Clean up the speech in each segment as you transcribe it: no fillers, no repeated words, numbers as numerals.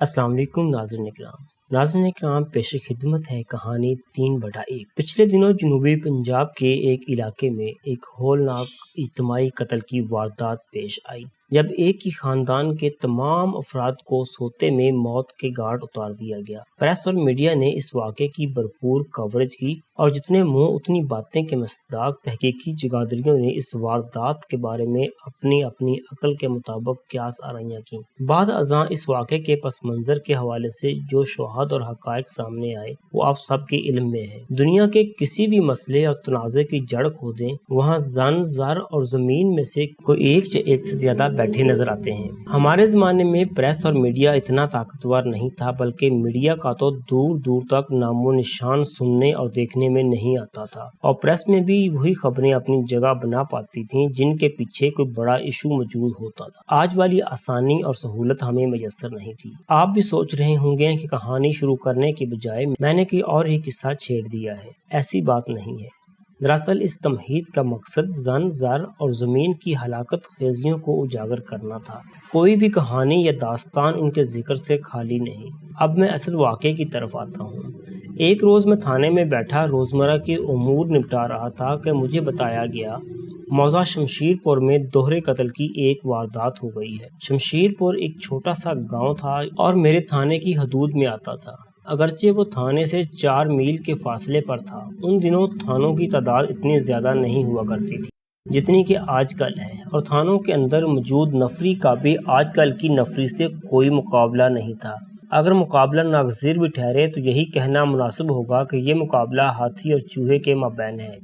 السلام علیکم ناظرین اکرام پیش خدمت ہے کہانی 3/1۔ پچھلے دنوں جنوبی پنجاب کے ایک علاقے میں ایک ہولناک اجتماعی قتل کی واردات پیش آئی، جب ایک ہی خاندان کے تمام افراد کو سوتے میں موت کے گھاٹ اتار دیا گیا۔ پریس اور میڈیا نے اس واقعے کی بھرپور کوریج کی اور جتنے منہ اتنی باتیں کے مصداق تحقیقی جگادریوں نے اس واردات کے بارے میں اپنی عقل کے مطابق قیاس آرائیاں کی۔ بعد ازاں اس واقعے کے پس منظر کے حوالے سے جو شواہد اور حقائق سامنے آئے وہ آپ سب کے علم میں ہے۔ دنیا کے کسی بھی مسئلے اور تنازع کی جڑ کھودیں، وہاں زن، زر اور زمین میں سے کوئی ایک یا ایک سے زیادہ بیٹھے نظر آتے ہیں۔ ہمارے زمانے میں پریس اور میڈیا اتنا طاقتور نہیں تھا، بلکہ میڈیا کا تو دور دور تک نام و نشان سننے اور دیکھنے میں نہیں آتا تھا، اور پریس میں بھی وہی خبریں اپنی جگہ بنا پاتی تھیں جن کے پیچھے کوئی بڑا ایشو موجود ہوتا تھا۔ آج والی آسانی اور سہولت ہمیں میسر نہیں تھی۔ آپ بھی سوچ رہے ہوں گے کہ کہانی شروع کرنے کے بجائے میں نے کوئی اور ہی قصہ چھیڑ دیا ہے۔ ایسی بات نہیں ہے۔ دراصل اس تمہید کا مقصد زن، زر اور زمین کی ہلاکت خیزیوں کو اجاگر کرنا تھا۔ کوئی بھی کہانی یا داستان ان کے ذکر سے خالی نہیں۔ اب میں اصل واقعے کی طرف آتا ہوں۔ ایک روز میں تھانے میں بیٹھا روزمرہ کے امور نپٹا رہا تھا کہ مجھے بتایا گیا موضع شمشیر پور میں دوہرے قتل کی ایک واردات ہو گئی ہے۔ شمشیر پور ایک چھوٹا سا گاؤں تھا اور میرے تھانے کی حدود میں آتا تھا، اگرچہ وہ تھانے سے 4 میل کے فاصلے پر تھا۔ ان دنوں تھانوں کی تعداد اتنی زیادہ نہیں ہوا کرتی تھی جتنی کہ آج کل ہے، اور تھانوں کے اندر موجود نفری کا بھی آج کل کی نفری سے کوئی مقابلہ نہیں تھا۔ اگر مقابلہ ناگزیر بھی ٹھہرے تو یہی کہنا مناسب ہوگا کہ یہ مقابلہ ہاتھی اور چوہے کے مابین ہے۔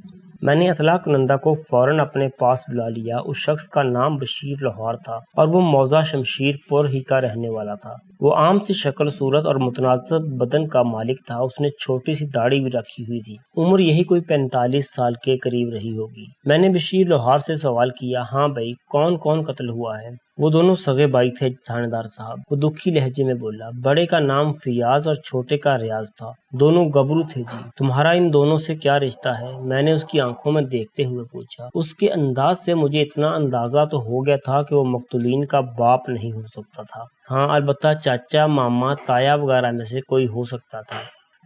میں نے اطلاع کنندہ کو فوراً اپنے پاس بلا لیا۔ اس شخص کا نام بشیر لوہار تھا اور وہ موضع شمشیر پور ہی کا رہنے والا تھا۔ وہ عام سی شکل صورت اور متناسب بدن کا مالک تھا۔ اس نے چھوٹی سی داڑھی بھی رکھی ہوئی تھی۔ عمر یہی کوئی 45 سال کے قریب رہی ہوگی۔ میں نے بشیر لوہار سے سوال کیا، ہاں بھائی، کون کون قتل ہوا ہے؟ وہ دونوں سگے بھائی تھے تھانے دار صاحب، وہ دکھی لہجے میں بولا۔ بڑے کا نام فیاض اور چھوٹے کا ریاض تھا۔ دونوں گبرو تھے جی۔ تمہارا ان دونوں سے کیا رشتہ ہے؟ میں نے اس کی آنکھوں میں دیکھتے ہوئے پوچھا۔ اس کے انداز سے مجھے اتنا اندازہ تو ہو گیا تھا کہ وہ مقتولین کا باپ نہیں ہو سکتا تھا۔ ہاں، البتہ چاچا، ماما، تایا وغیرہ میں سے کوئی ہو سکتا تھا۔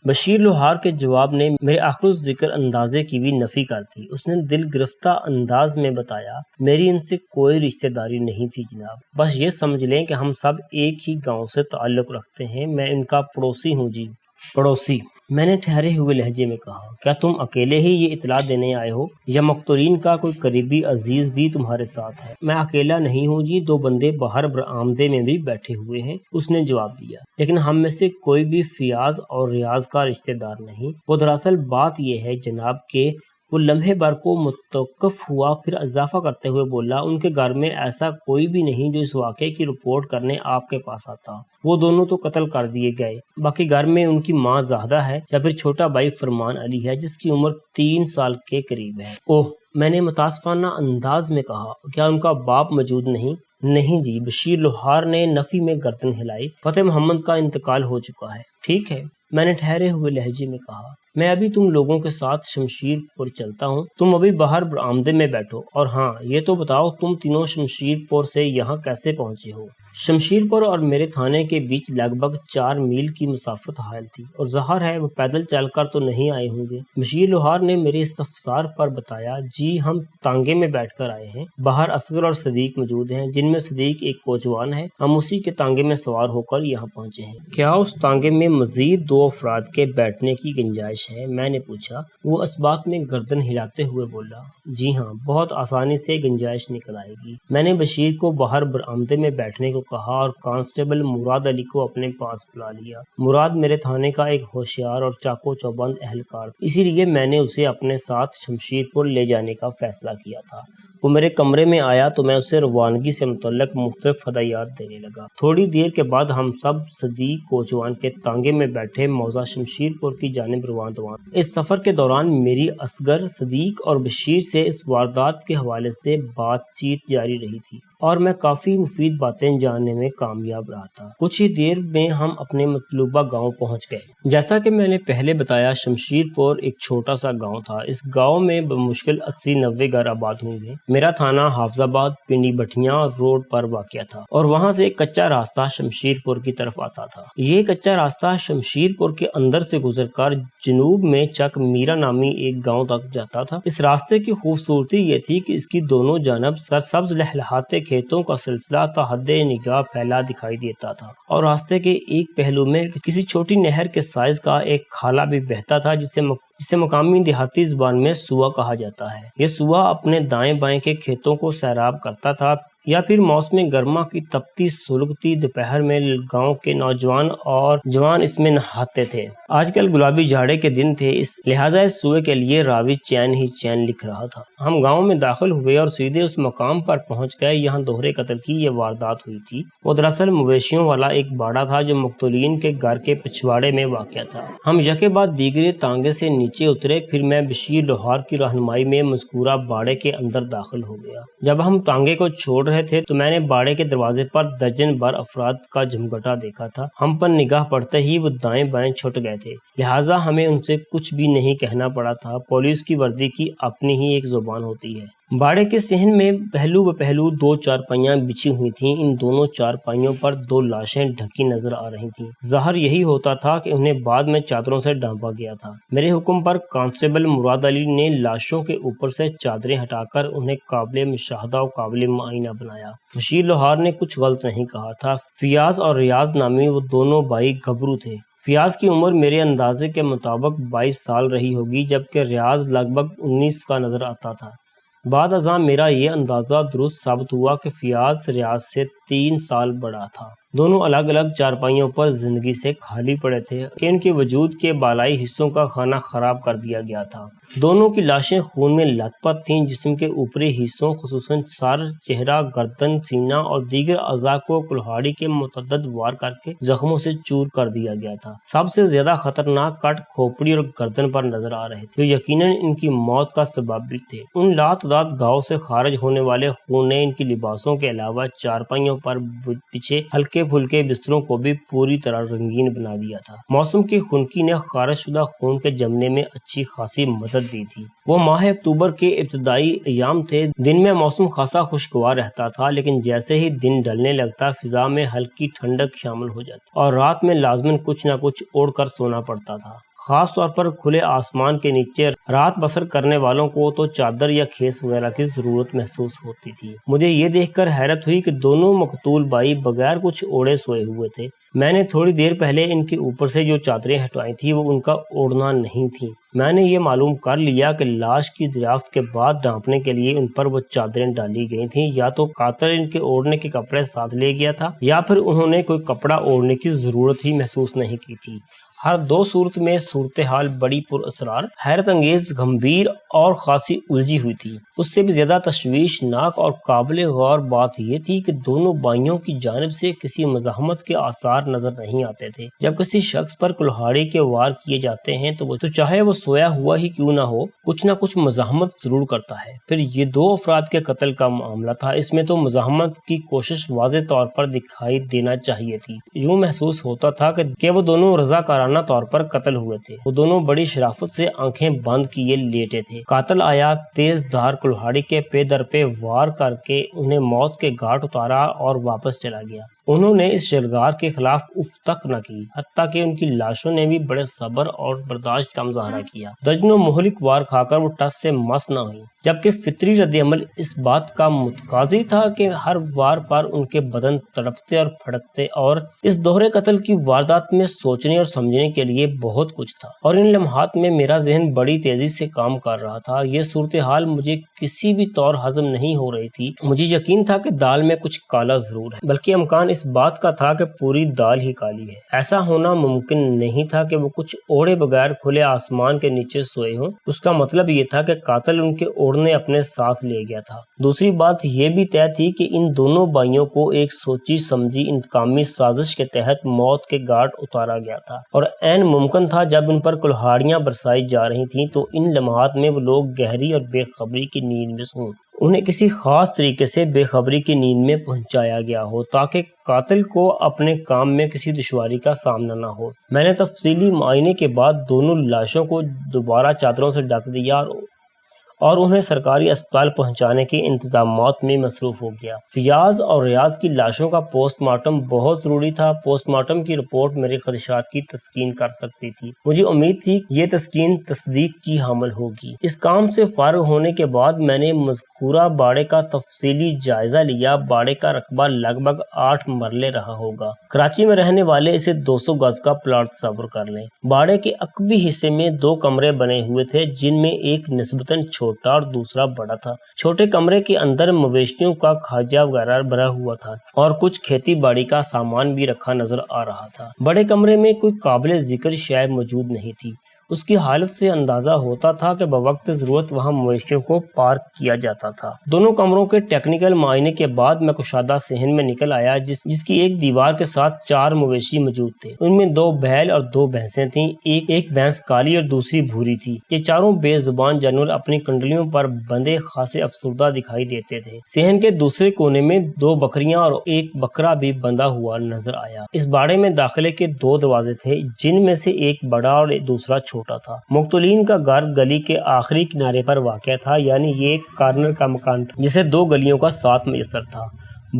بشیر لوہار کے جواب نے میرے آخر الذکر اندازے کی بھی نفی کر دی۔ اس نے دل گرفتہ انداز میں بتایا، میری ان سے کوئی رشتہ داری نہیں تھی جناب، بس یہ سمجھ لیں کہ ہم سب ایک ہی گاؤں سے تعلق رکھتے ہیں، میں ان کا پڑوسی ہوں جی۔ پڑوسی؟ میں نے ٹھہرے ہوئے لہجے میں کہا، کیا تم اکیلے ہی یہ اطلاع دینے آئے ہو یا مقتولین کا کوئی قریبی عزیز بھی تمہارے ساتھ ہے؟ میں اکیلا نہیں ہوں جی، 2 بندے باہر برآمدے میں بھی بیٹھے ہوئے ہیں، اس نے جواب دیا، لیکن ہم میں سے کوئی بھی فیاض اور ریاض کا رشتہ دار نہیں۔ وہ دراصل بات یہ ہے جناب کہ وہ لمحے بھر کو متوقف ہوا، پھر اضافہ کرتے ہوئے بولا، ان کے گھر میں ایسا کوئی بھی نہیں جو اس واقعے کی رپورٹ کرنے آپ کے پاس آتا۔ وہ دونوں تو قتل کر دیے گئے، باقی گھر میں ان کی ماں زاہدہ ہے یا پھر چھوٹا بھائی فرمان علی ہے جس کی عمر 3 سال کے قریب ہے۔ اوہ، میں نے متاسفانہ انداز میں کہا، کیا ان کا باپ موجود نہیں؟ نہیں جی، بشیر لوہار نے نفی میں گردن ہلائی، فتح محمد کا انتقال ہو چکا ہے۔ ٹھیک ہے، میں نے ٹھہرے ہوئے لہجے میں کہا، میں ابھی تم لوگوں کے ساتھ شمشیر پور چلتا ہوں، تم ابھی باہر برآمدے میں بیٹھو، اور ہاں یہ تو بتاؤ تم تینوں شمشیر پور سے یہاں کیسے پہنچے ہو؟ شمشیر پور اور میرے تھانے کے بیچ لگ بھگ 4 میل کی مسافت حائل تھی، اور ظاہر ہے وہ پیدل چل کر تو نہیں آئے ہوں گے۔ بشیر لوہار نے میرے استفسار پر بتایا، جی ہم تانگے میں بیٹھ کر آئے ہیں، باہر اصغر اور صدیق موجود ہیں، جن میں صدیق ایک کوچوان ہے، ہم اسی کے تانگے میں سوار ہو کر یہاں پہنچے ہیں۔ کیا اس تانگے میں مزید 2 افراد کے بیٹھنے کی گنجائش ہے؟ میں نے پوچھا۔ وہ اس بات میں گردن ہلاتے ہوئے بولا، جی ہاں، بہت آسانی سے گنجائش نکل آئے گی۔ میں نے بشیر کو باہر برآمدے میں بیٹھنے کو کہا اور کانسٹیبل مراد علی کو اپنے پاس بلا لیا۔ مراد میرے تھانے کا ایک ہوشیار اور چاقو چوبند اہلکار، اسی لیے میں نے اسے اپنے ساتھ شمشیر پور لے جانے کا فیصلہ کیا تھا۔ وہ میرے کمرے میں آیا تو میں اسے روانگی سے متعلق مختلف ہدایات دینے لگا۔ تھوڑی دیر کے بعد ہم سب صدیق کوچوان کے تانگے میں بیٹھے موضع شمشیر پور کی جانب رواں۔ اس سفر کے دوران میری اصغر، صدیق اور بشیر سے اس واردات کے حوالے سے بات چیت جاری رہی تھی، اور میں کافی مفید باتیں جاننے میں کامیاب رہا تھا۔ کچھ ہی دیر میں ہم اپنے مطلوبہ گاؤں پہنچ گئے۔ جیسا کہ میں نے پہلے بتایا، شمشیر پور ایک چھوٹا سا گاؤں تھا۔ اس گاؤں میں بمشکل 80-90 گھر آباد ہوں گے۔ میرا تھانہ حافظ آباد پنڈی بٹھیاں روڈ پر واقع تھا اور وہاں سے ایک کچا راستہ شمشیر پور کی طرف آتا تھا۔ یہ کچا راستہ شمشیر پور کے اندر سے گزر کر جنوب میں چک میرا نامی ایک گاؤں تک جاتا تھا۔ اس راستے کی خوبصورتی یہ تھی کہ اس کی دونوں جانب سرسبز لہلہاتے کھیتوں کا سلسلہ تا حد نگاہ پھیلا دکھائی دیتا تھا، اور راستے کے ایک پہلو میں کسی چھوٹی نہر کے سائز کا ایک کھالا بھی بہتا تھا جسے مقامی دیہاتی زبان میں سوا کہا جاتا ہے۔ یہ سوا اپنے دائیں بائیں کے کھیتوں کو سیراب کرتا تھا، یا پھر موسم گرما کی تپتی سلگتی دوپہر میں گاؤں کے نوجوان اور جوان اس میں نہاتے تھے۔ آج کل گلابی جھاڑے کے دن تھے، لہٰذا اس سوئے کے لیے راوی چین ہی چین لکھ رہا تھا۔ ہم گاؤں میں داخل ہوئے اور سیدھے اس مقام پر پہنچ گئے یہاں دوہرے قتل کی یہ واردات ہوئی تھی۔ وہ دراصل مویشیوں والا ایک باڑہ تھا جو مقتولین کے گھر کے پچھواڑے میں واقع تھا۔ ہم یکے بعد دیگرے تانگے سے نیچے اترے، پھر میں بشیر لوہار کی رہنمائی میں مذکورہ باڑے کے اندر داخل ہو گیا۔ جب ہم تانگے کو چھوڑ رہے تھے تو میں نے باڑے کے دروازے پر درجن بھر افراد کا جمگٹا دیکھا تھا۔ ہم پر نگاہ پڑتے ہی وہ دائیں بائیں چھٹ گئے تھے، لہٰذا ہمیں ان سے کچھ بھی نہیں کہنا پڑا تھا۔ پولیس کی وردی کی اپنی ہی ایک زبان ہوتی ہے۔ باڑے کے صحن میں پہلو بپہلو 2 چارپائیاں بچھی ہوئی تھیں۔ ان دونوں چارپائیوں پر 2 لاشیں ڈھکی نظر آ رہی تھیں۔ ظاہر یہی ہوتا تھا کہ انہیں بعد میں چادروں سے ڈھانپا گیا تھا۔ میرے حکم پر کانسٹیبل مراد علی نے لاشوں کے اوپر سے چادریں ہٹا کر انہیں قابل مشاہدہ و قابل معائنہ بنایا۔ بشیر لوہار نے کچھ غلط نہیں کہا تھا۔ فیاض اور ریاض نامی وہ دونوں بھائی گبرو تھے۔ فیاض کی عمر میرے اندازے کے مطابق 22 سال رہی ہوگی، جبکہ ریاض لگ بھگ 19 کا نظر آتا تھا۔ بعد ازاں میرا یہ اندازہ درست ثابت ہوا کہ فیاض ریاض سے 3 سال بڑا تھا۔ دونوں الگ الگ چارپائیوں پر زندگی سے خالی پڑے تھے کہ ان کے وجود کے بالائی حصوں کا کھانا خراب کر دیا گیا تھا۔ دونوں کی لاشیں خون میں لت پت تھیں۔ جسم کے اوپری حصوں خصوصاً سر، چہرہ، گردن، سینہ اور دیگر اعضاء کو کلہاڑی کے متعدد وار کر کے زخموں سے چور کر دیا گیا تھا۔ سب سے زیادہ خطرناک کٹ کھوپڑی اور گردن پر نظر آ رہے تھے، جو یقیناً ان کی موت کا سبب بھی تھے۔ ان لاتعداد گھاؤں سے خارج ہونے والے خون نے ان کی لباسوں کے علاوہ چارپائیوں پر بچھے ہلکے پھلکے بستروں کو بھی پوری طرح رنگین بنا دیا تھا۔ موسم کی خنکی نے خارج شدہ خون کے جمنے میں اچھی خاصی مدد دی تھی۔ وہ ماہ اکتوبر کے ابتدائی ایام تھے۔ دن میں موسم خاصا خوشگوار رہتا تھا، لیکن جیسے ہی دن ڈھلنے لگتا فضا میں ہلکی ٹھنڈک شامل ہو جاتی اور رات میں لازماً کچھ نہ کچھ اوڑھ کر سونا پڑتا تھا۔ خاص طور پر کھلے آسمان کے نیچے رات بسر کرنے والوں کو تو چادر یا خیس وغیرہ کی ضرورت محسوس ہوتی تھی۔ مجھے یہ دیکھ کر حیرت ہوئی کہ دونوں مقتول بھائی بغیر کچھ اوڑھے سوئے ہوئے تھے۔ میں نے تھوڑی دیر پہلے ان کے اوپر سے جو چادریں ہٹوائی تھیں وہ ان کا اوڑھنا نہیں تھیں۔ میں نے یہ معلوم کر لیا کہ لاش کی دریافت کے بعد ڈھانپنے کے لیے ان پر وہ چادریں ڈالی گئی تھیں۔ یا تو قاتل ان کے اوڑھنے کے کپڑے ساتھ لے گیا تھا، یا پھر انہوں نے کوئی کپڑا اوڑھنے کی ضرورت ہی محسوس نہیں کی تھی۔ ہر 2 صورت میں صورتحال بڑی پر اسرار، حیرت انگیز، گمبھیر اور خاصی الجھی ہوئی تھی۔ اس سے بھی زیادہ تشویشناک اور قابل غور بات یہ تھی کہ دونوں بھائیوں کی جانب سے کسی مزاحمت کے آثار نظر نہیں آتے تھے۔ جب کسی شخص پر کلہاڑی کے وار کیے جاتے ہیں تو چاہے وہ سویا ہوا ہی کیوں نہ ہو، کچھ نہ کچھ مزاحمت ضرور کرتا ہے۔ پھر یہ 2 افراد کے قتل کا معاملہ تھا، اس میں تو مزاحمت کی کوشش واضح طور پر دکھائی دینا چاہیے تھی۔ یوں محسوس ہوتا تھا کہ وہ دونوں رضاکارانہ طور پر قتل ہوئے تھے۔ وہ دونوں بڑی شرافت سے آنکھیں بند کیے لیٹے تھے۔ قاتل آیا، تیز دھار کلہاڑی کے پے در پہ وار کر کے انہیں موت کے گھاٹ اتارا اور واپس چلا گیا۔ انہوں نے اس جلگار کے خلاف اف تک نہ کی، حتیٰ کہ ان کی لاشوں نے بھی بڑے صبر اور برداشت کا مظاہرہ کیا۔ درجنوں مہلک وار کھا کر وہ ٹس سے مس نہ ہوئی، جبکہ فطری رد عمل اس بات کا متقاضی تھا کہ ہر وار پر ان کے بدن تڑپتے اور پھڑکتے، اور اس دوہرے قتل کی واردات میں سوچنے اور سمجھنے کے لیے بہت کچھ تھا، اور ان لمحات میں میرا ذہن بڑی تیزی سے کام کر رہا تھا۔ یہ صورتحال مجھے کسی بھی طور ہضم نہیں ہو رہی تھی۔ مجھے یقین تھا کہ دال میں کچھ کالا ضرور ہے، بلکہ امکان اس بات کا تھا کہ پوری دال ہی کالی ہے۔ ایسا ہونا ممکن نہیں تھا کہ وہ کچھ اوڑھے بغیر کھلے آسمان کے نیچے سوئے ہوں۔ اس کا مطلب یہ تھا کہ قاتل ان کے اوڑھنے اپنے ساتھ لے گیا تھا۔ دوسری بات یہ بھی طے تھی کہ ان دونوں بھائیوں کو ایک سوچی سمجھی انتقامی سازش کے تحت موت کے گھاٹ اتارا گیا تھا، اور عین ممکن تھا جب ان پر کلہاڑیاں برسائی جا رہی تھیں تو ان لمحات میں وہ لوگ گہری اور بے خبری کی نیند میں سوں۔ انہیں کسی خاص طریقے سے بے خبری کی نیند میں پہنچایا گیا ہو تاکہ قاتل کو اپنے کام میں کسی دشواری کا سامنا نہ ہو۔ میں نے تفصیلی معائنے کے بعد دونوں لاشوں کو دوبارہ چادروں سے ڈھک دیا اور انہیں سرکاری اسپتال پہنچانے کے انتظامات میں مصروف ہو گیا۔ فیاض اور ریاض کی لاشوں کا پوسٹ مارٹم بہت ضروری تھا۔ پوسٹ مارٹم کی رپورٹ میرے خدشات کی تسکین کر سکتی تھی۔ مجھے امید تھی کہ یہ تسکین تصدیق کی حامل ہوگی۔ اس کام سے فارغ ہونے کے بعد میں نے مذکورہ باڑے کا تفصیلی جائزہ لیا۔ باڑے کا رقبہ لگ بھگ 8 مرلے رہا ہوگا۔ کراچی میں رہنے والے اسے 200 گز کا پلاٹ تصور کر لیں۔ باڑے کے عقبی حصے میں 2 کمرے بنے ہوئے تھے جن میں ایک نسبتاً چھوٹا اور دوسرا بڑا تھا۔ چھوٹے کمرے کے اندر مویشیوں کا کھاجا وغیرہ بھرا ہوا تھا اور کچھ کھیتی باڑی کا سامان بھی رکھا نظر آ رہا تھا۔ بڑے کمرے میں کوئی قابل ذکر شے موجود نہیں تھی۔ اس کی حالت سے اندازہ ہوتا تھا کہ بوقت ضرورت وہاں مویشیوں کو پارک کیا جاتا تھا۔ دونوں کمروں کے ٹیکنیکل معائنے کے بعد میں کشادہ صحن میں نکل آیا جس کی ایک دیوار کے ساتھ 4 مویشی موجود تھے۔ ان میں 2 بیل اور 2 بھینسیں تھیں۔ ایک بھینس کالی اور دوسری بھوری تھی۔ یہ چاروں بے زبان جانور اپنی کنڈلیوں پر بندھے خاصے افسردہ دکھائی دیتے تھے۔ صحن کے دوسرے کونے میں 2 بکریاں اور ایک بکرا بھی بندھا ہوا نظر آیا۔ اس باڑے میں داخلے کے 2 دروازے تھے جن میں سے ایک بڑا اور دوسرا چھوٹا تھا۔ مقتولین کا گھر گلی کے آخری کنارے پر واقع تھا، یعنی یہ ایک کارنر کا مکان تھا جسے 2 گلیوں کا ساتھ میسر تھا۔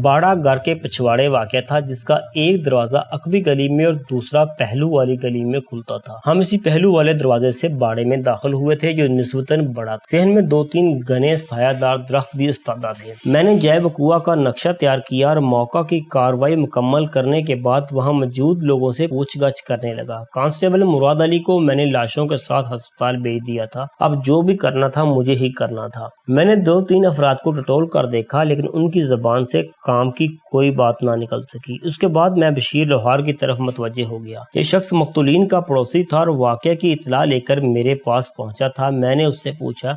باڑہ گھر کے پچھواڑے واقع تھا جس کا ایک دروازہ عقبی گلی میں اور دوسرا پہلو والی گلی میں کھلتا تھا۔ ہم اسی پہلو والے دروازے سے باڑے میں داخل ہوئے تھے جو نسبتاً بڑا تھا۔ صحن میں 2-3 گھنے سایہ دار درخت بھی استادہ تھے۔ میں نے جے وقوع کا نقشہ تیار کیا اور موقع کی کارروائی مکمل کرنے کے بعد وہاں موجود لوگوں سے پوچھ گچھ کرنے لگا۔ کانسٹیبل مراد علی کو میں نے لاشوں کے ساتھ ہسپتال بھیج دیا تھا۔ اب جو بھی کرنا تھا مجھے ہی کرنا تھا۔ میں نے 2-3 افراد کو ٹٹول کر دیکھا لیکن ان کی زبان سے کام کی کوئی بات نہ نکل سکی۔ اس کے بعد میں بشیر لوہار کی طرف متوجہ ہو گیا۔ یہ شخص مقتولین کا پڑوسی تھا اور واقعہ کی اطلاع لے کر میرے پاس پہنچا تھا۔ میں نے اس سے پوچھا،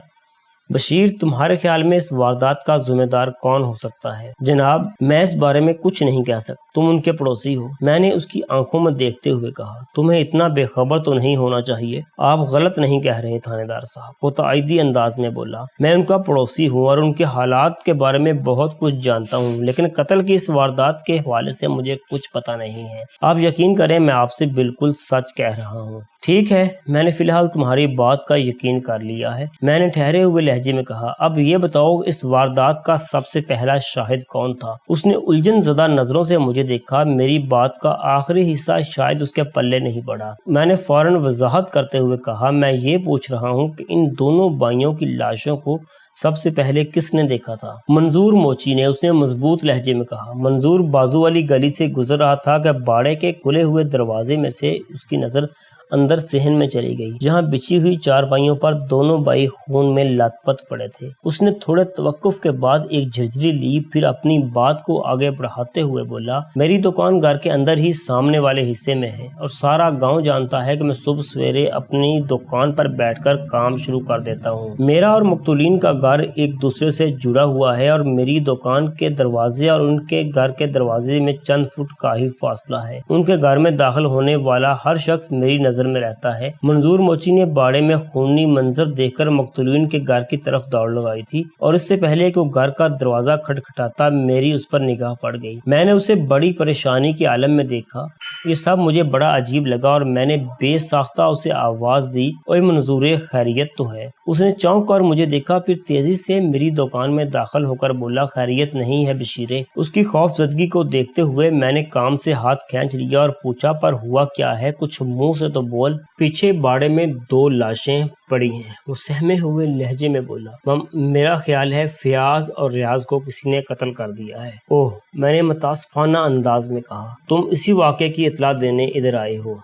بشیر، تمہارے خیال میں اس واردات کا ذمہ دار کون ہو سکتا ہے؟ جناب، میں اس بارے میں کچھ نہیں کہہ سکتا، تم ان کے پڑوسی ہو۔ میں نے اس کی آنکھوں میں دیکھتے ہوئے کہا، تمہیں اتنا بے خبر تو نہیں ہونا چاہیے۔ آپ غلط نہیں کہہ رہے تھانے دار صاحب، وہ تائیدی انداز میں بولا۔ میں ان کا پڑوسی ہوں اور ان کے حالات کے بارے میں بہت کچھ جانتا ہوں، لیکن قتل کی اس واردات کے حوالے سے مجھے کچھ پتہ نہیں ہے۔ آپ یقین کریں میں آپ سے بالکل سچ کہہ رہا ہوں۔ ٹھیک ہے، میں نے فی الحال تمہاری بات کا یقین کر لیا ہے، میں نے ٹھہرے ہوئے لہجے میں کہا۔ اب یہ بتاؤ اس واردات کا سب سے پہلا شاہد کون تھا؟ اس نے الجھن زدہ نظروں سے مجھے دیکھا۔ میری بات کا آخری حصہ شاید اس کے پلے نہیں پڑا۔ میں نے فوراً وضاحت کرتے ہوئے کہا، میں یہ پوچھ رہا ہوں کہ ان دونوں بھائیوں کی لاشوں کو سب سے پہلے کس نے دیکھا تھا؟ منظور موچی نے، اس نے مضبوط لہجے میں کہا۔ منظور بازو والی گلی سے گزر رہا تھا کہ باڑے کے کھلے ہوئے دروازے میں سے اس کی نظر اندر صحن میں چلی گئی جہاں بچھی ہوئی چارپائیوں پر دونوں بھائی خون میں لت پت پڑے تھے۔ اس نے تھوڑے توقف کے بعد ایک جھرجھری لی، پھر اپنی بات کو آگے بڑھاتے ہوئے بولا، میری دکان گھر کے اندر ہی سامنے والے حصے میں ہے اور سارا گاؤں جانتا ہے کہ میں صبح سویرے اپنی دکان پر بیٹھ کر کام شروع کر دیتا ہوں۔ میرا اور مقتولین کا گھر ایک دوسرے سے جڑا ہوا ہے اور میری دکان کے دروازے اور ان کے گھر کے دروازے میں چند فٹ کا ہی فاصلہ ہے۔ ان کے گھر میں داخل ہونے والا ہر شخص میری نظر میں رہتا ہے۔ منظور موچی نے باڑے میں خونی منظر دیکھ کر مقتولین کے گھر کی طرف دوڑ لگائی تھی اور اس سے پہلے کہ وہ گھر کا دروازہ کھٹکھٹاتا میری اس پر نگاہ پڑ گئی۔ میں نے اسے بڑی پریشانی کے عالم میں دیکھا۔ یہ سب مجھے بڑا عجیب لگا اور میں نے بے ساختہ اسے آواز دی، اوے منظور، خیریت تو ہے؟ اس نے چونک کر مجھے دیکھا، پھر تیزی سے میری دکان میں داخل ہو کر بولا، خیریت نہیں ہے بشیرے۔ اس کی خوف زدگی کو دیکھتے ہوئے میں نے کام سے ہاتھ کھینچ لیا اور پوچھا، پر ہوا کیا ہے؟ کچھ منہ سے تو بول۔ پیچھے باڑے میں 2 لاشیں پڑی ہیں، وہ سہمے ہوئے لہجے میں بولا۔ میرا خیال ہے فیاض اور ریاض کو کسی نے قتل کر دیا ہے۔ اوہ، میں نے متاسفانہ انداز میں کہا، تم اسی واقعے کی اطلاع دینے ادھر آئے ہو؟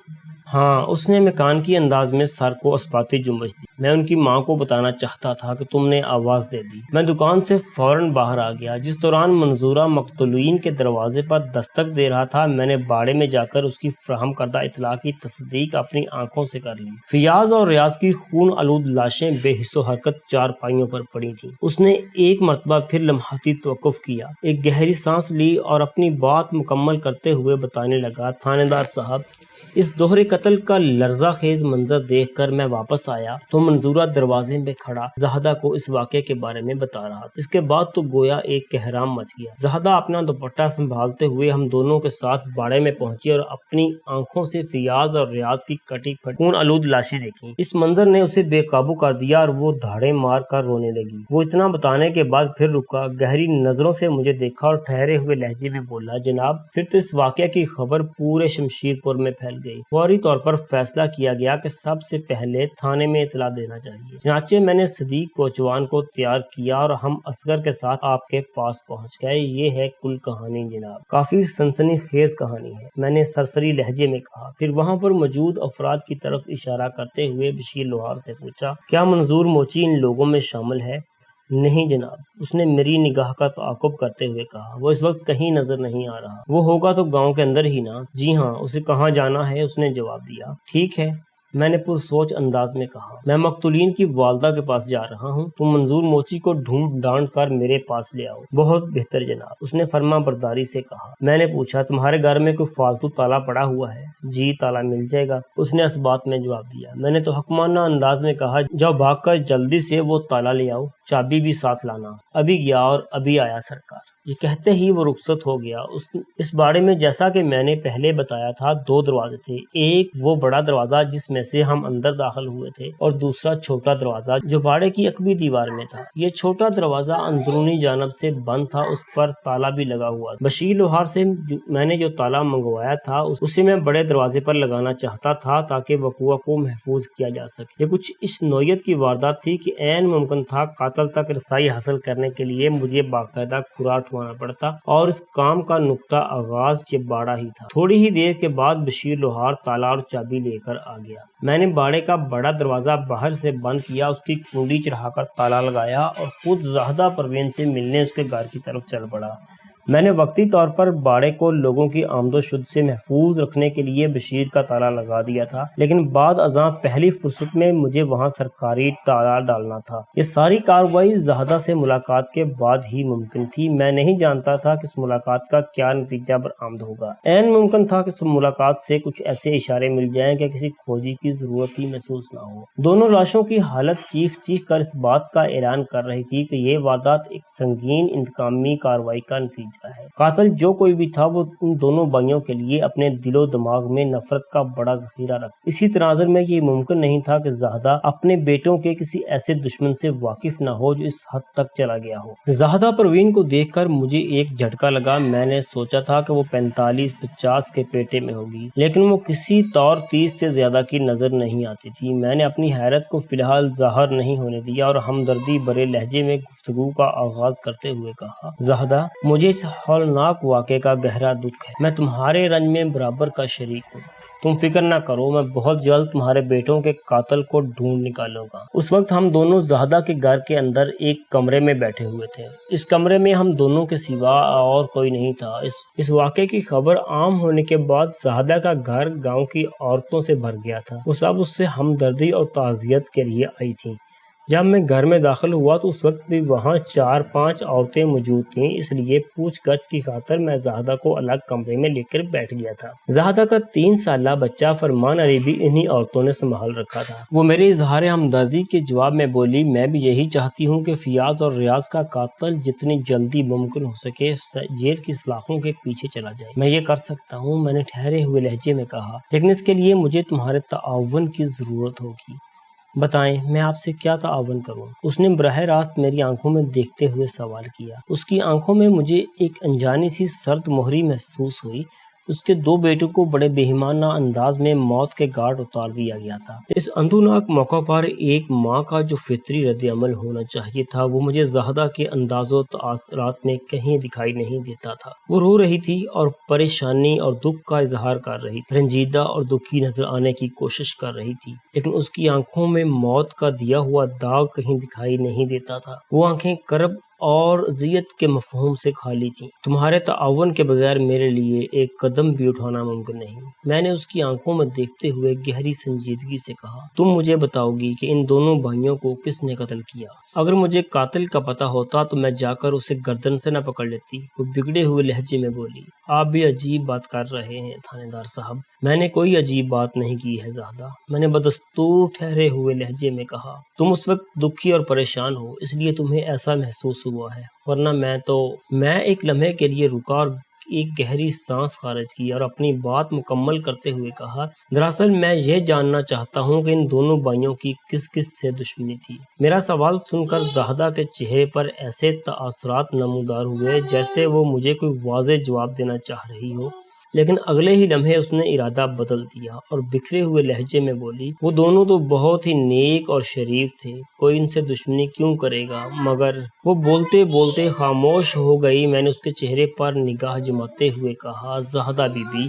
ہاں، اس نے مکان کی انداز میں سر کو اسپاتی جنبش دی۔ میں ان کی ماں کو بتانا چاہتا تھا کہ تم نے آواز دے دی۔ میں دکان سے فوراً باہر آ گیا۔ جس دوران منظورہ مقتولین کے دروازے پر دستک دے رہا تھا میں نے باڑے میں جا کر اس کی فراہم کردہ اطلاع کی تصدیق اپنی آنکھوں سے کر لی۔ فیاض اور ریاض کی خون آلود لاشیں بے حس و حرکت چارپائیوں پر پڑی تھیں۔ اس نے ایک مرتبہ پھر لمحاتی توقف کیا، ایک گہری سانس لی اور اپنی بات مکمل کرتے ہوئے بتانے لگا، تھانے دار صاحب، اس دوہرے قتل کا لرزہ خیز منظر دیکھ کر میں واپس آیا تو منظورہ دروازے میں کھڑا زاہدہ کو اس واقعے کے بارے میں بتا رہا تھا۔ اس کے بعد تو گویا ایک کہرام مچ گیا۔ زاہدہ اپنا دوپٹہ سنبھالتے ہوئے ہم دونوں کے ساتھ باڑے میں پہنچی اور اپنی آنکھوں سے فیاض اور ریاض کی کٹی پھٹی خون آلود لاشیں دیکھیں۔ اس منظر نے اسے بے قابو کر دیا اور وہ دھاڑے مار کر رونے لگی۔ وہ اتنا بتانے کے بعد پھر رکا، گہری نظروں سے مجھے دیکھا اور ٹھہرے ہوئے لہجے میں بولا، جناب پھر تو اس واقعے کی خبر پورے شمشیر پور میں پھیل گئی۔ فوری طور پر فیصلہ کیا گیا کہ سب سے پہلے تھانے میں اطلاع دینا چاہیے۔ چنانچہ میں نے صدیق کوچوان کو تیار کیا اور ہم اصغر کے ساتھ آپ کے پاس پہنچ گئے۔ یہ ہے کل کہانی جناب، کافی سنسنی خیز کہانی ہے، میں نے سرسری لہجے میں کہا۔ پھر وہاں پر موجود افراد کی طرف اشارہ کرتے ہوئے بشیر لوہار سے پوچھا، کیا منظور موچی ان لوگوں میں شامل ہے؟ نہیں جناب، اس نے میری نگاہ کا تعاقب کرتے ہوئے کہا، وہ اس وقت کہیں نظر نہیں آ رہا۔ وہ ہوگا تو گاؤں کے اندر ہی نا؟ جی ہاں، اسے کہاں جانا ہے؟ اس نے جواب دیا۔ ٹھیک ہے، میں نے پرسوچ انداز میں کہا، میں مقتولین کی والدہ کے پاس جا رہا ہوں، تم منظور موچی کو ڈھونڈ ڈانٹ کر میرے پاس لے آؤ۔ بہت بہتر جناب، اس نے فرما برداری سے کہا۔ میں نے پوچھا، تمہارے گھر میں کوئی فالتو تالا پڑا ہوا ہے؟ جی، تالا مل جائے گا، اس نے اس بات میں جواب دیا۔ میں نے تو حکمانہ انداز میں کہا، جاؤ بھاگ کر جلدی سے وہ تالا لے آؤ، چابی بھی ساتھ لانا۔ ابھی گیا اور ابھی آیا سرکار۔ یہ کہتے ہی وہ رخصت ہو گیا۔ اس باڑے میں جیسا کہ میں نے پہلے بتایا تھا 2 دروازے تھے، ایک وہ بڑا دروازہ جس میں سے ہم اندر داخل ہوئے تھے اور دوسرا چھوٹا دروازہ جو باڑے کی عقبی دیوار میں تھا۔ یہ چھوٹا دروازہ اندرونی جانب سے بند تھا، اس پر تالا بھی لگا ہوا تھا۔ بشیر لوہار سے میں نے جو تالا منگوایا تھا اسے میں بڑے دروازے پر لگانا چاہتا تھا تاکہ وقوع کو محفوظ کیا جا سکے۔ یہ کچھ اس نوعیت کی واردات تھی کہ عین ممکن تھا قاتل تک رسائی حاصل کرنے کے لیے مجھے باقاعدہ کھرا اٹھوانا پڑتا، اور اس کام کا نقطہ آغاز یہ باڑہ ہی تھا۔ تھوڑی ہی دیر کے بعد بشیر لوہار تالا اور چابی لے کر آ گیا۔ میں نے باڑے کا بڑا دروازہ باہر سے بند کیا، اس کی کنڈی چڑھا کر تالا لگایا اور خود زاہدہ پروین سے ملنے اس کے گھر کی طرف چل پڑا۔ میں نے وقتی طور پر باڑے کو لوگوں کی آمد و شد سے محفوظ رکھنے کے لیے بشیر کا تالا لگا دیا تھا، لیکن بعد ازاں پہلی فرصت میں مجھے وہاں سرکاری تالا ڈالنا تھا۔ یہ ساری کارروائی زاہدہ سے ملاقات کے بعد ہی ممکن تھی۔ میں نہیں جانتا تھا کہ اس ملاقات کا کیا نتیجہ برآمد ہوگا۔ عین ممکن تھا کہ اس ملاقات سے کچھ ایسے اشارے مل جائیں کہ کسی کھوجی کی ضرورت ہی محسوس نہ ہو۔ دونوں لاشوں کی حالت چیخ چیخ کر اس بات کا اعلان کر رہی تھی کہ یہ واردات ایک سنگین انتقامی کارروائی کا نتیجہ ہے۔ قاتل جو کوئی بھی تھا وہ ان دونوں بھائیوں کے لیے اپنے دل و دماغ میں نفرت کا بڑا ذخیرہ رکھتا۔ اسی تناظر میں یہ ممکن نہیں تھا کہ زاہدہ اپنے بیٹوں کے کسی ایسے دشمن سے واقف نہ ہو جو اس حد تک چلا گیا ہو۔ زاہدہ پروین کو دیکھ کر مجھے ایک جھٹکا لگا۔ میں نے سوچا تھا کہ وہ 45-50 کے پیٹے میں ہوگی، لیکن وہ کسی طور 30 سے زیادہ کی نظر نہیں آتی تھی۔ میں نے اپنی حیرت کو فی الحال ظاہر نہیں ہونے دیا اور ہمدردی بھرے لہجے میں گفتگو کا آغاز کرتے ہوئے کہا، زاہدہ مجھے اس ہولناک واقعے کا گہرا دکھ ہے، میں تمہارے رنج میں برابر کا شریک ہوں۔ تم فکر نہ کرو، میں بہت جلد تمہارے بیٹوں کے قاتل کو ڈھونڈ نکالوں گا۔ اس وقت ہم دونوں زاہدہ کے گھر کے اندر ایک کمرے میں بیٹھے ہوئے تھے۔ اس کمرے میں ہم دونوں کے سوا اور کوئی نہیں تھا۔ اس واقعے کی خبر عام ہونے کے بعد زاہدہ کا گھر گاؤں کی عورتوں سے بھر گیا تھا۔ وہ سب اس سے ہمدردی اور تعزیت کے لیے آئی تھیں۔ جب میں گھر میں داخل ہوا تو اس وقت بھی وہاں 4-5 عورتیں موجود تھیں، اس لیے پوچھ گچھ کی خاطر میں زاہدہ کو الگ کمرے میں لے کر بیٹھ گیا تھا۔ زاہدہ کا 3 سالہ بچہ فرمان علی بھی انہی عورتوں نے سنبھال رکھا تھا۔ وہ میرے اظہار ہمدردی کے جواب میں بولی، میں بھی یہی چاہتی ہوں کہ فیاض اور ریاض کا قاتل جتنی جلدی ممکن ہو سکے جیل کی سلاخوں کے پیچھے چلا جائے۔ میں یہ کر سکتا ہوں، میں نے ٹھہرے ہوئے لہجے میں کہا، لیکن اس کے لیے مجھے تمہارے تعاون کی ضرورت ہوگی۔ بتائیں میں آپ سے کیا تعاون کروں؟ اس نے براہ راست میری آنکھوں میں دیکھتے ہوئے سوال کیا۔ اس کی آنکھوں میں مجھے ایک انجانی سی سرد مہری محسوس ہوئی۔ اس کے 2 بیٹوں کو بڑے بےایمانہ انداز میں موت کے گھاٹ اتار دیا گیا تھا۔ اس اندھوناک موقع پر ایک ماں کا جو فطری رد عمل ہونا چاہیے تھا وہ مجھے زاہدہ کے انداز و تاثرات میں کہیں دکھائی نہیں دیتا تھا۔ وہ رو رہی تھی اور پریشانی اور دکھ کا اظہار کر رہی تھی، رنجیدہ اور دکھی نظر آنے کی کوشش کر رہی تھی، لیکن اس کی آنکھوں میں موت کا دیا ہوا داغ کہیں دکھائی نہیں دیتا تھا۔ وہ آنکھیں کرب اور اذیت کے مفہوم سے خالی تھیں۔ تمہارے تعاون کے بغیر میرے لیے ایک قدم بھی اٹھانا ممکن نہیں۔ میں نے اس کی آنکھوں میں دیکھتے ہوئے گہری سنجیدگی سے کہا، تم مجھے بتاؤ گی کہ ان دونوں بھائیوں کو کس نے قتل کیا؟ اگر مجھے قاتل کا پتہ ہوتا تو میں جا کر اسے گردن سے نہ پکڑ لیتی، وہ بگڑے ہوئے لہجے میں بولی۔ آپ بھی عجیب بات کر رہے ہیں تھانے دار صاحب۔ میں نے کوئی عجیب بات نہیں کی ہے زاہدہ، میں نے بدستور ٹھہرے ہوئے لہجے میں کہا۔ تم اس وقت دکھی اور پریشان ہو، اس لیے تمہیں ایسا محسوس ہوا ہے، ورنہ میں ایک لمحے کے لیے رکا اور ایک گہری سانس خارج کی اور اپنی بات مکمل کرتے ہوئے کہا، دراصل میں یہ جاننا چاہتا ہوں کہ ان دونوں بھائیوں کی کس کس سے دشمنی تھی۔ میرا سوال سن کر زاہدہ کے چہرے پر ایسے تاثرات نمودار ہوئے جیسے وہ مجھے کوئی واضح جواب دینا چاہ رہی ہو، لیکن اگلے ہی لمحے اس نے ارادہ بدل دیا اور بکھرے ہوئے لہجے میں بولی، وہ دونوں تو بہت ہی نیک اور شریف تھے، کوئی ان سے دشمنی کیوں کرے گا؟ مگر وہ بولتے بولتے خاموش ہو گئی۔ میں نے اس کے چہرے پر نگاہ جماتے ہوئے کہا، زاہدہ بی بی،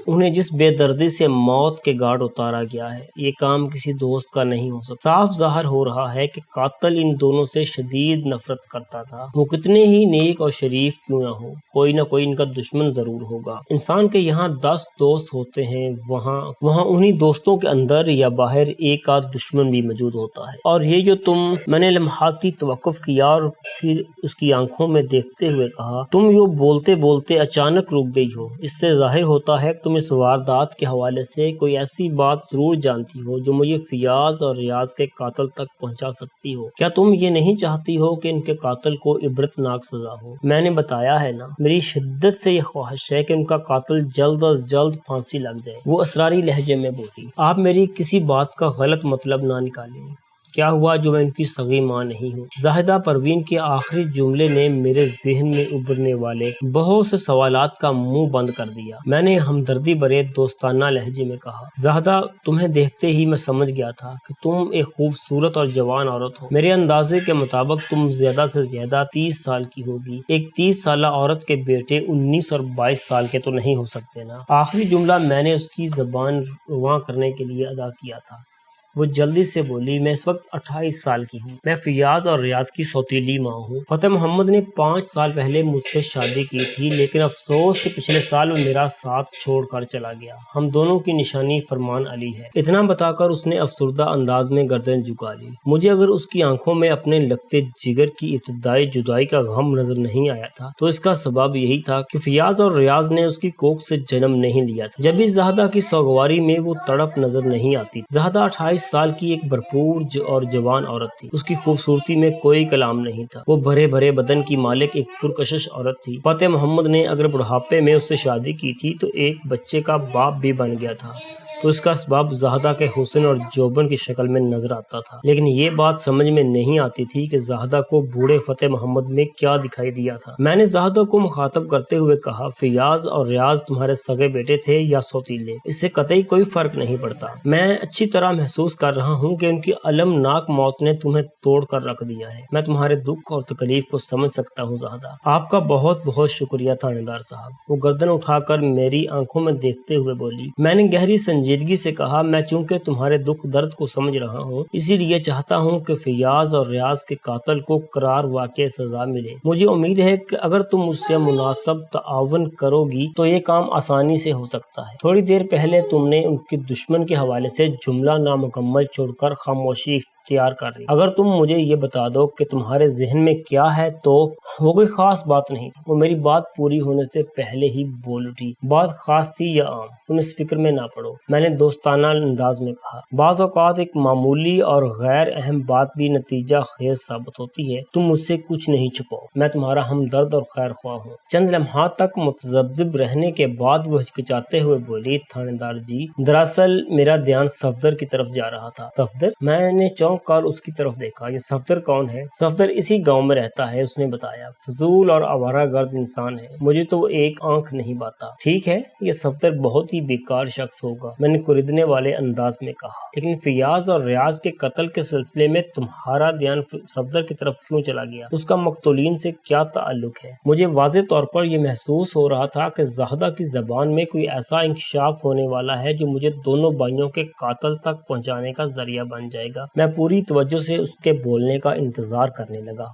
انہیں جس بے دردی سے موت کے گھاٹ اتارا گیا ہے، یہ کام کسی دوست کا نہیں ہو سکتا۔ صاف ظاہر ہو رہا ہے کہ قاتل ان دونوں سے شدید نفرت کرتا تھا، وہ کتنے ہی نیک اور شریف کیوں نہ ہو، کوئی نہ کوئی ان کا دشمن ضرور ہوگا۔ انسان کے یہاں 10 دوست ہوتے ہیں، وہاں انہی دوستوں کے اندر یا باہر ایک آدھ دشمن بھی موجود ہوتا ہے۔ اور یہ جو میں نے لمحات کی توقف کیا اور پھر اس کی آنکھوں میں دیکھتے ہوئے کہا، تم یوں بولتے بولتے اچانک رک گئی ہو، اس سے ظاہر ہوتا ہے کہ تم اس واردات کے حوالے سے کوئی ایسی بات ضرور جانتی ہو جو مجھے فیاض اور ریاض کے قاتل تک پہنچا سکتی ہو۔ کیا تم یہ نہیں چاہتی ہو کہ ان کے قاتل کو عبرتناک سزا ہو؟ میں نے بتایا ہے نا، میری شدت سے یہ خواہش ہے کہ ان کا قاتل جلد از جلد پھانسی لگ جائے، وہ اسراری لہجے میں بولی۔ آپ میری کسی بات کا غلط مطلب نہ نکالیں، کیا ہوا جو میں ان کی سگی ماں نہیں ہوں؟ زاہدہ پروین کے آخری جملے نے میرے ذہن میں ابھرنے والے بہت سے سوالات کا منہ بند کر دیا۔ میں نے ہمدردی بھرے دوستانہ لہجے میں کہا، زاہدہ، تمہیں دیکھتے ہی میں سمجھ گیا تھا کہ تم ایک خوبصورت اور جوان عورت ہو۔ میرے اندازے کے مطابق تم زیادہ سے زیادہ 30 سال کی ہوگی۔ ایک 30 سالہ عورت کے بیٹے 19 اور 22 سال کے تو نہیں ہو سکتے نا؟ آخری جملہ میں نے اس کی زبان رواں کرنے کے لیے ادا کیا تھا۔ وہ جلدی سے بولی، میں اس وقت 28 سال کی ہوں، میں فیاض اور ریاض کی سوتیلی ماں ہوں۔ فتح محمد نے 5 سال پہلے مجھ سے شادی کی تھی، لیکن افسوس کہ پچھلے سال وہ میرا ساتھ چھوڑ کر چلا گیا۔ ہم دونوں کی نشانی فرمان علی ہے۔ اتنا بتا کر اس نے افسردہ انداز میں گردن جھکا لی۔ مجھے اگر اس کی آنکھوں میں اپنے لگتے جگر کی ابتدائی جدائی کا غم نظر نہیں آیا تھا تو اس کا سبب یہی تھا کہ فیاض اور ریاض نے اس کی کوکھ سے جنم نہیں لیا تھا۔ جب اس زاہدہ کی سوگواری میں وہ تڑپ نظر نہیں آتی۔ زاہدہ 28 سال کی ایک بھرپور اور جوان عورت تھی، اس کی خوبصورتی میں کوئی کلام نہیں تھا، وہ بھرے بھرے بدن کی مالک ایک پرکشش عورت تھی۔ فتح محمد نے اگر بڑھاپے میں اس سے شادی کی تھی تو ایک بچے کا باپ بھی بن گیا تھا، تو اس کا اسباب زاہدہ کے حسن اور جوبن کی شکل میں نظر آتا تھا، لیکن یہ بات سمجھ میں نہیں آتی تھی کہ زاہدہ کو بوڑھے فتح محمد میں کیا دکھائی دیا تھا۔ میں نے زاہدہ کو مخاطب کرتے ہوئے کہا، فیاض اور ریاض تمہارے سگے بیٹے تھے یا سوتیلے، اس سے قطعی کوئی فرق نہیں پڑتا۔ میں اچھی طرح محسوس کر رہا ہوں کہ ان کی المناک موت نے تمہیں توڑ کر رکھ دیا ہے۔ میں تمہارے دکھ اور تکلیف کو سمجھ سکتا ہوں زاہدہ۔ آپ کا بہت بہت شکریہ تھانے دار صاحب۔ وہ گردن اٹھا کر میری آنکھوں میں دیکھتے ہوئے بولی۔ میں نے گہری سنجیدگی سے کہا، میں چونکہ تمہارے دکھ درد کو سمجھ رہا ہوں، اسی لیے چاہتا ہوں کہ فیاض اور ریاض کے قاتل کو قرار واقع سزا ملے۔ مجھے امید ہے کہ اگر تم مجھ سے مناسب تعاون کرو گی تو یہ کام آسانی سے ہو سکتا ہے۔ تھوڑی دیر پہلے تم نے ان کے دشمن کے حوالے سے جملہ نامکمل چھوڑ کر خاموشی اختیار کر لی۔ اگر تم مجھے یہ بتا دو کہ تمہارے ذہن میں کیا ہے تو وہ کوئی خاص بات نہیں۔ وہ میری بات پوری ہونے سے پہلے ہی بول اٹھی، بات خاص تھی یا عام، تم اس فکر میں نہ پڑو۔ میں نے دوستانہ انداز میں کہا، بعض اوقات ایک معمولی اور غیر اہم بات بھی نتیجہ خیز ثابت ہوتی ہے۔ تم مجھ سے کچھ نہیں چھپاؤ، میں تمہارا ہمدرد اور خیر خواہ ہوں۔ چند لمحات تک متذبذب رہنے کے بعد وہ ہچکچاتے ہوئے بولی، تھانے دار جی، دراصل میرا دھیان صفدر کی طرف جا رہا تھا۔ صفدر؟ میں نے چونک کر اس کی طرف دیکھا۔ یہ صفدر کون ہے؟ صفدر اسی گاؤں میں رہتا ہے، اس نے بتایا۔ فضول اور آوارہ گرد انسان ہے، مجھے تو وہ ایک آنکھ نہیں باتا۔ ٹھیک ہے، یہ صفدر بہت ہی بیکار شخص ہوگا، میں نے کوردنے والے انداز میں کہا، لیکن فیاض اور ریاض کے قتل کے سلسلے میں تمہارا دھیان صفدر کی طرف کیوں چلا گیا؟ اس کا مقتولین سے کیا تعلق ہے؟ مجھے واضح طور پر یہ محسوس ہو رہا تھا کہ زاہدہ کی زبان میں کوئی ایسا انکشاف ہونے والا ہے جو مجھے دونوں بھائیوں کے قاتل تک پہنچانے کا ذریعہ بن جائے گا۔ میں پوری توجہ سے اس کے بولنے کا انتظار کرنے لگا۔